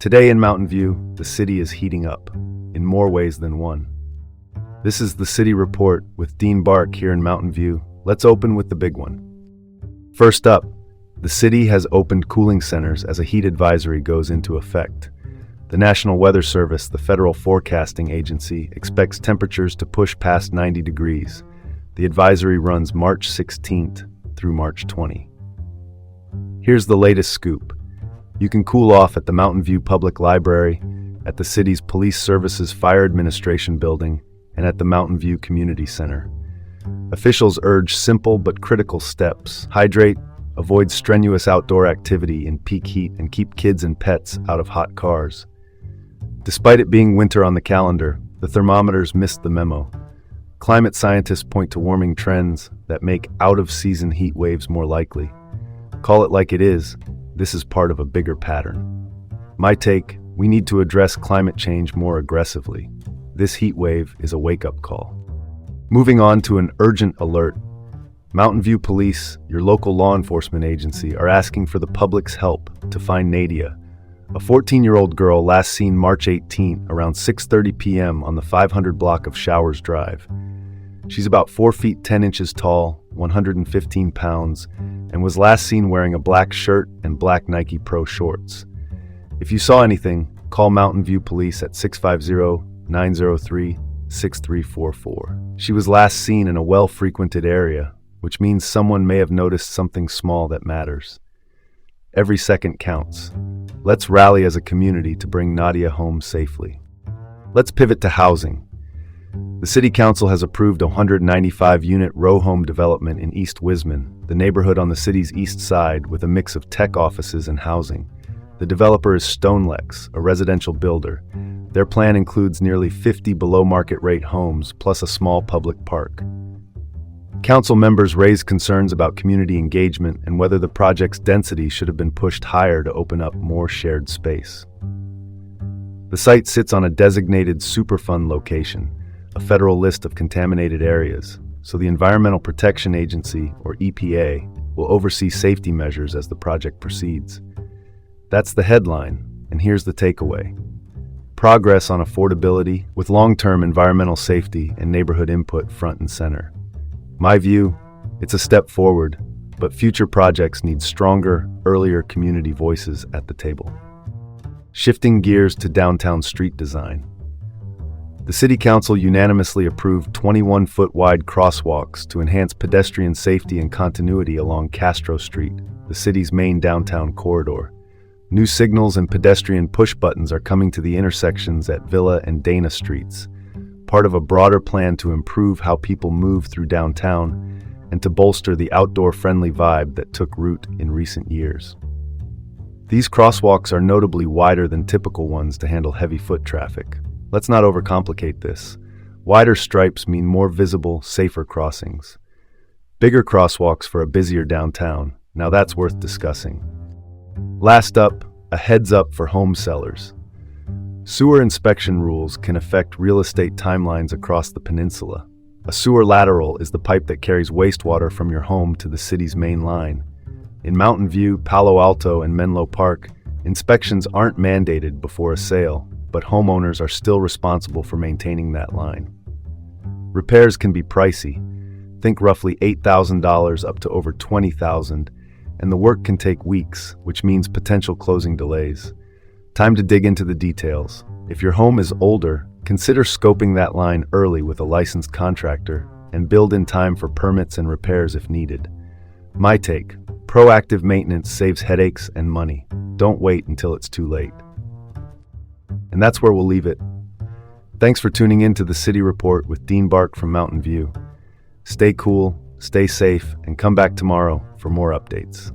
Today in Mountain View, the city is heating up, in more ways than one. This is the City Report with Dean Bark here in Mountain View. Let's open with the big one. First up, the city has opened cooling centers as a heat advisory goes into effect. The National Weather Service, the federal forecasting agency, expects temperatures to push past 90 degrees. The advisory runs March 16th through March 20. Here's the latest scoop. You can cool off at the Mountain View Public Library, at the city's Police Services Fire Administration building, and at the Mountain View Community Center. Officials urge simple but critical steps. Hydrate, avoid strenuous outdoor activity in peak heat, and keep kids and pets out of hot cars. Despite it being winter on the calendar, the thermometers missed the memo. Climate scientists point to warming trends that make out-of-season heat waves more likely. Call it like it is, this is part of a bigger pattern. My take, we need to address climate change more aggressively. This heat wave is a wake-up call. Moving on to an urgent alert. Mountain View Police, your local law enforcement agency, are asking for the public's help to find Nadia, a 14-year-old girl last seen March 18 around 6:30 p.m. on the 500 block of Showers Drive. She's about 4 feet 10 inches tall, 115 pounds, and was last seen wearing a black shirt and black Nike Pro shorts. If you saw anything, call Mountain View Police at 650-903-6344. She was last seen in a well-frequented area, which means someone may have noticed something small that matters. Every second counts. Let's rally as a community to bring Nadia home safely. Let's pivot to housing. The City Council has approved a 195-unit row home development in East Wisman, the neighborhood on the city's east side with a mix of tech offices and housing. The developer is Stonelex, a residential builder. Their plan includes nearly 50 below-market rate homes plus a small public park. Council members raised concerns about community engagement and whether the project's density should have been pushed higher to open up more shared space. The site sits on a designated Superfund location, a federal list of contaminated areas, so the Environmental Protection Agency, or EPA, will oversee safety measures as the project proceeds. That's the headline, and here's the takeaway. Progress on affordability with long-term environmental safety and neighborhood input front and center. My view, it's a step forward, but future projects need stronger, earlier community voices at the table. Shifting gears to downtown street design. The City Council unanimously approved 21-foot wide crosswalks to enhance pedestrian safety and continuity along Castro Street, the city's main downtown corridor. New signals and pedestrian push buttons are coming to the intersections at Villa and Dana Streets, part of a broader plan to improve how people move through downtown and to bolster the outdoor-friendly vibe that took root in recent years. These crosswalks are notably wider than typical ones to handle heavy foot traffic. Let's not overcomplicate this. Wider stripes mean more visible, safer crossings. Bigger crosswalks for a busier downtown. Now that's worth discussing. Last up, a heads up for home sellers. Sewer inspection rules can affect real estate timelines across the peninsula. A sewer lateral is the pipe that carries wastewater from your home to the city's main line. In Mountain View, Palo Alto, and Menlo Park, inspections aren't mandated before a sale, but homeowners are still responsible for maintaining that line. Repairs can be pricey. Think roughly $8,000 up to over $20,000, and the work can take weeks, which means potential closing delays. Time to dig into the details. If your home is older, consider scoping that line early with a licensed contractor and build in time for permits and repairs if needed. My take, proactive maintenance saves headaches and money. Don't wait until it's too late. And that's where we'll leave it. Thanks for tuning in to the City Report with Dean Bark from Mountain View. Stay cool, stay safe, and come back tomorrow for more updates.